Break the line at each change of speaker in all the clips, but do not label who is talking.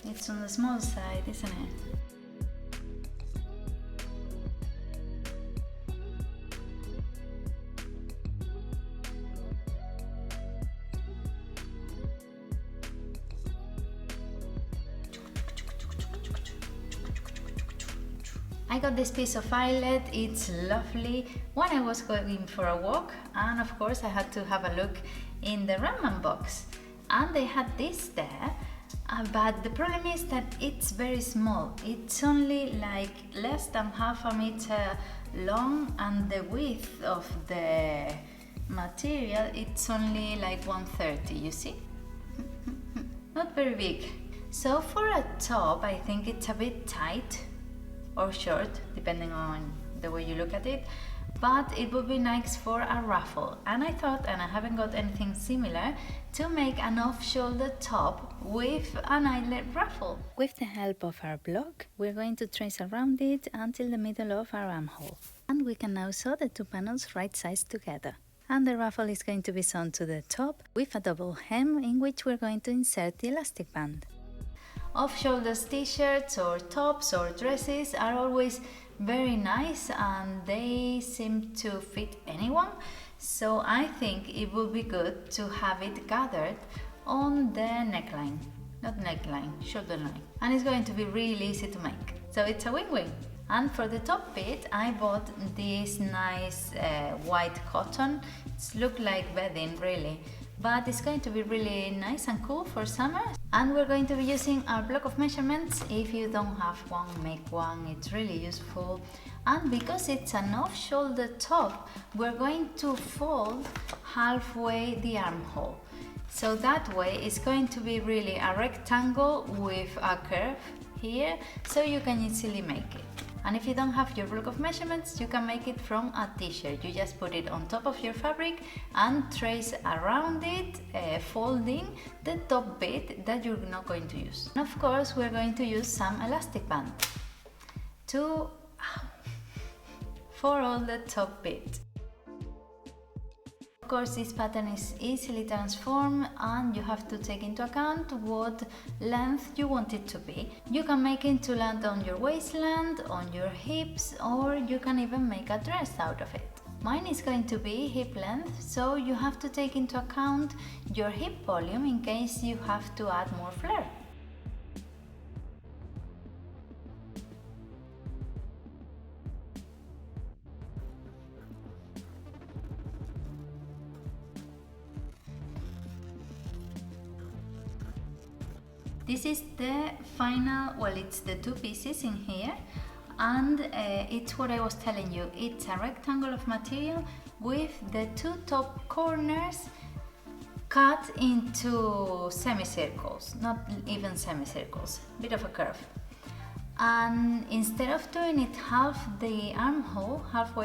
It's on the small side, isn't it? I got this piece of eyelet, it's lovely, when I was going for a walk, and of course I had to have a look in the remnant box, and they had this there, but the problem is that it's very small. It's only like less than half a meter long, and the width of the material, it's only like 130, you see? Not very big. So for a top, I think it's a bit tight or short, depending on the way you look at it, but it would be nice for a ruffle. And I thought, and I haven't got anything similar, to make an off-shoulder top with an eyelet ruffle. With the help of our block, we're going to trace around it until the middle of our armhole. And we can now sew the two panels right sides together. And the ruffle is going to be sewn to the top with a double hem in which we're going to insert the elastic band. Off-shoulders t-shirts or tops or dresses are always very nice and they seem to fit anyone, so I think it would be good to have it gathered on the neckline, not neckline, shoulder line, and it's going to be really easy to make, so it's a win-win. And for the top bit, I bought this nice white cotton. It looks like bedding really, but it's going to be really nice and cool for summer. And we're going to be using our block of measurements. If you don't have one, make one, it's really useful. And because it's an off-shoulder top, we're going to fold halfway the armhole. So that way it's going to be really a rectangle with a curve here, so you can easily make it. And if you don't have your block of measurements, you can make it from a t-shirt. You just put it on top of your fabric and trace around it, folding the top bit that you're not going to use. And of course, we're going to use some elastic band for all the top bit. Of course, this pattern is easily transformed and you have to take into account what length you want it to be. You can make it to land on your waistline, on your hips, or you can even make a dress out of it. Mine is going to be hip length, so you have to take into account your hip volume in case you have to add more flare. This is the final, well, it's the two pieces in here, and it's what I was telling you. It's a rectangle of material with the two top corners cut into semicircles, not even semicircles, bit of a curve. And instead of doing it halfway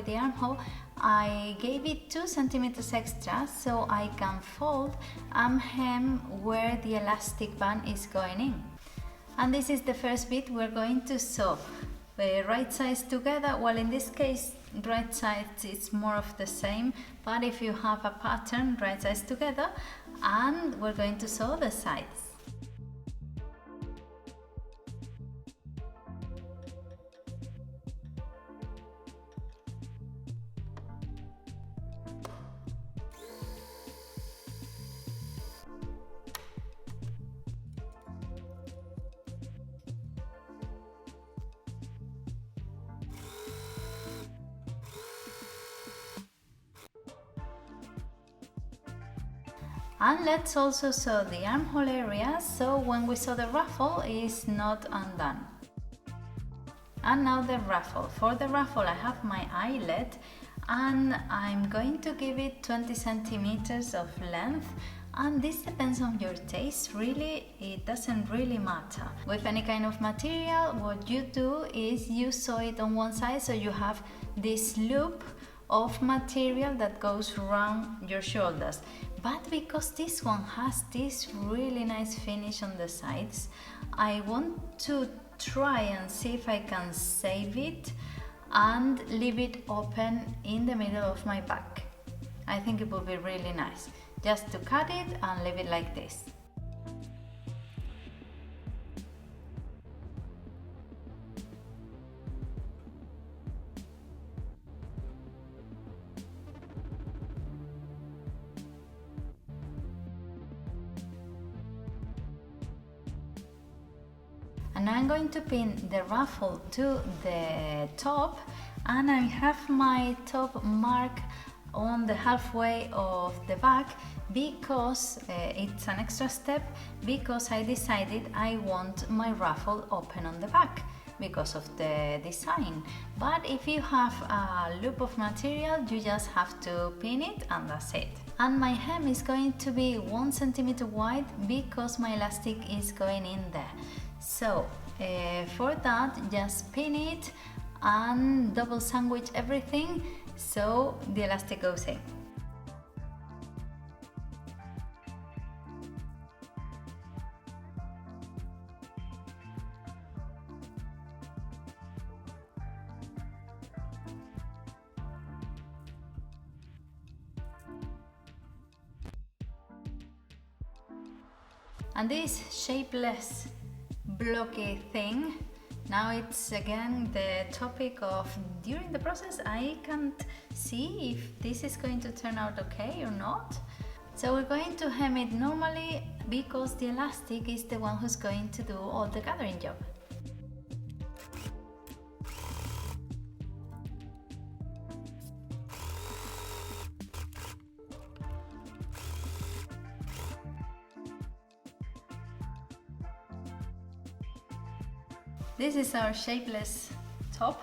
the armhole, I gave it 2 centimeters extra so I can fold and hem where the elastic band is going in. And this is the first bit we're going to sew. The right sides together, well, in this case right sides is more of the same, but if you have a pattern, right sides together, and we're going to sew the sides. And let's also sew the armhole area, so when we sew the ruffle it's not undone. And now the ruffle. For the ruffle I have my eyelet and I'm going to give it 20 centimeters of length, and this depends on your taste, really, it doesn't really matter. With any kind of material, what you do is you sew it on one side so you have this loop of material that goes around your shoulders. But because this one has this really nice finish on the sides, I want to try and see if I can save it and leave it open in the middle of my back. I think it would be really nice just to cut it and leave it like this. And I'm going to pin the ruffle to the top, and I have my top mark on the halfway of the back because it's an extra step, because I decided I want my ruffle open on the back because of the design. But if you have a loop of material, you just have to pin it and that's it. And my hem is going to be 1 centimeter wide because my elastic is going in there. So for that, just pin it and double sandwich everything so the elastic goes in. And this shapeless blocky thing, now it's again the topic of during the process I can't see if this is going to turn out okay or not. So we're going to hem it normally because the elastic is the one who's going to do all the gathering job. This is our shapeless top,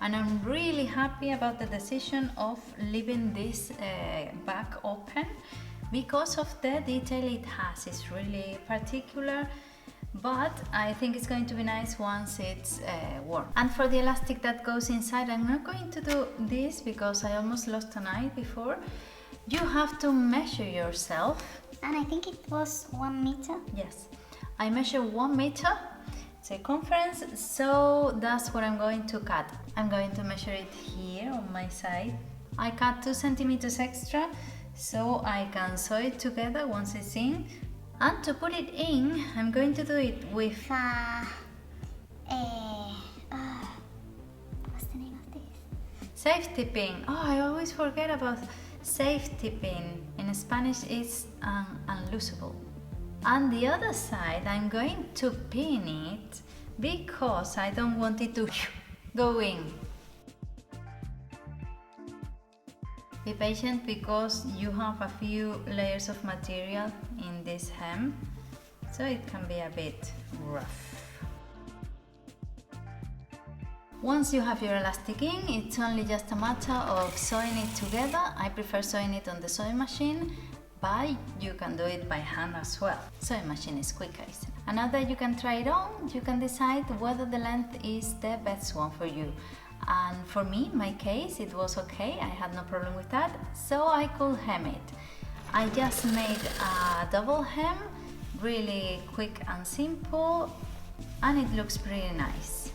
and I'm really happy about the decision of leaving this back open because of the detail it has. It's really particular, but I think it's going to be nice once it's worn. And for the elastic that goes inside, I'm not going to do this because I almost lost an eye before. You have to measure yourself.
And I think it was 1 meter.
Yes, I measure 1 meter circumference, so that's what I'm going to cut. I'm going to measure it here on my side. I cut 2 centimeters extra so I can sew it together once it's in. And to put it in, I'm going to do it with
what's the name of this?
safety pin. Oh, I always forget about safety pin. In Spanish it's unloosable. And the other side, I'm going to pin it because I don't want it to go in. Be patient because you have a few layers of material in this hem, so it can be a bit rough. Once you have your elastic in, it's only just a matter of sewing it together. I prefer sewing it on the sewing machine, but you can do it by hand as well. Sewing machine is quicker, isn't it? And now that you can try it on, you can decide whether the length is the best one for you. And for me, in my case, it was okay. I had no problem with that, so I could hem it. I just made a double hem, really quick and simple, and it looks pretty nice.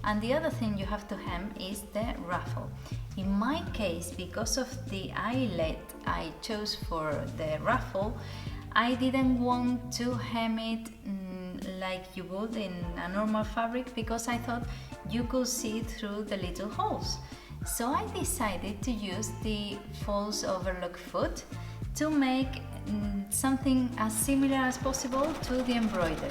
And the other thing you have to hem is the ruffle. In my case, because of the eyelet I chose for the ruffle, I didn't want to hem it like you would in a normal fabric because I thought you could see through the little holes. So I decided to use the false overlocked foot to make something as similar as possible to the embroidery.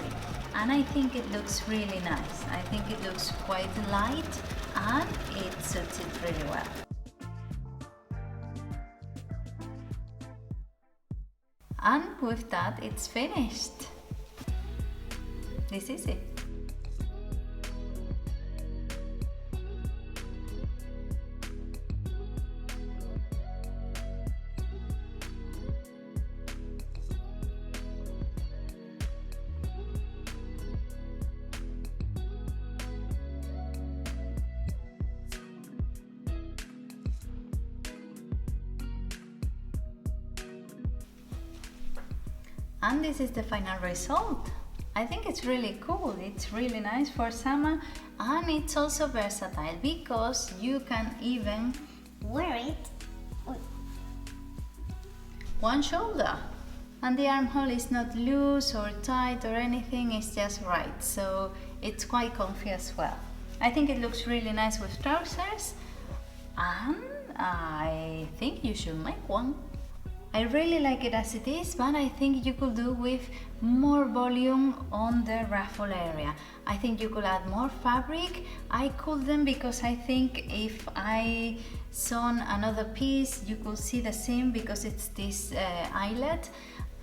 And I think it looks really nice. I think it looks quite light and it suits it really well. And with that, it's finished. This is it. And this is the final result. I think it's really cool. It's really nice for summer, and it's also versatile because you can even
Wear it.
one shoulder. And the armhole is not loose or tight or anything, it's just right. So it's quite comfy as well. I think it looks really nice with trousers, and I think you should make one. I really like it as it is, but I think you could do with more volume on the ruffle area. I think you could add more fabric. I couldn't because I think if I sewn another piece, you could see the seam because it's this eyelet,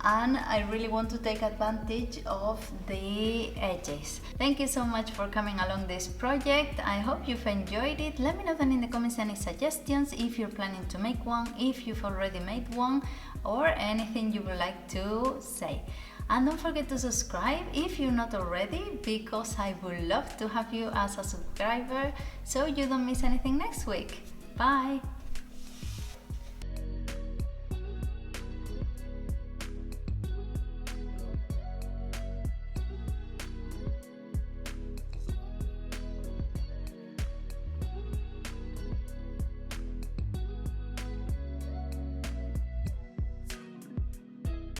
and I really want to take advantage of the edges. Thank you so much for coming along this project. I hope you've enjoyed it. Let me know down in the comments any suggestions, if you're planning to make one, if you've already made one, or anything you would like to say. And don't forget to subscribe if you're not already, because I would love to have you as a subscriber so you don't miss anything next week. Bye!